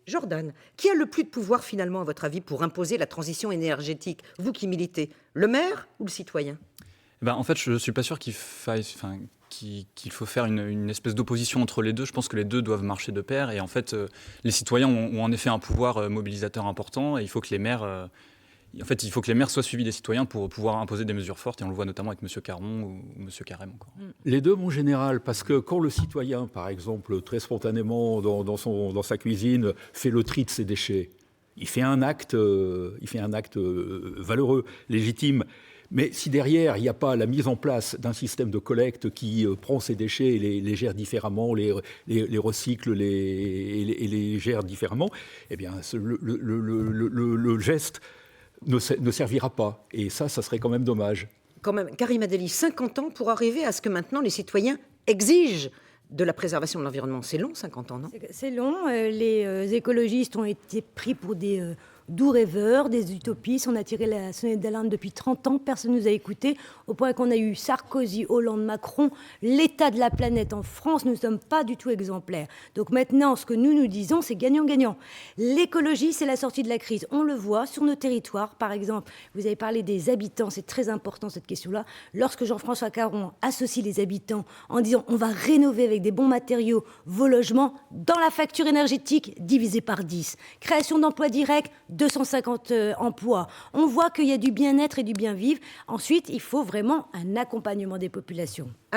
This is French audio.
Jordan, qui a le plus de pouvoir finalement, à votre avis, pour imposer la transition énergétique? Vous qui militez, le maire ou le citoyen? En fait, je ne suis pas sûr qu'il faut faire une espèce d'opposition entre les deux. Je pense que les deux doivent marcher de pair. Et en fait, les citoyens ont en effet un pouvoir mobilisateur important. Et il faut que les maires, soient suivis des citoyens pour pouvoir imposer des mesures fortes. Et on le voit notamment avec M. Caron ou M. Carême encore. Les deux, mon général, parce que quand le citoyen, par exemple, très spontanément dans sa cuisine, fait le tri de ses déchets, il fait un acte valeureux, légitime. Mais si derrière, il n'y a pas la mise en place d'un système de collecte qui prend ces déchets et les gère différemment, les recycle et les gère différemment, eh bien, le geste ne servira pas. Et ça serait quand même dommage. Quand même, Karima Delli, 50 ans pour arriver à ce que maintenant les citoyens exigent de la préservation de l'environnement. C'est long, 50 ans, non? C'est long. Les écologistes ont été pris pour des doux rêveurs, des utopistes. On a tiré la sonnette d'alarme depuis 30 ans. Personne ne nous a écoutés. Au point qu'on a eu Sarkozy, Hollande, Macron. L'état de la planète en France, nous ne sommes pas du tout exemplaires. Donc maintenant, ce que nous disons, c'est gagnant-gagnant. L'écologie, c'est la sortie de la crise. On le voit sur nos territoires. Par exemple, vous avez parlé des habitants. C'est très important, cette question-là. Lorsque Jean-François Caron associe les habitants en disant on va rénover avec des bons matériaux vos logements, dans la facture énergétique, divisé par 10. Création d'emplois directs, 250 emplois. On voit qu'il y a du bien-être et du bien-vivre. Ensuite, il faut vraiment un accompagnement des populations.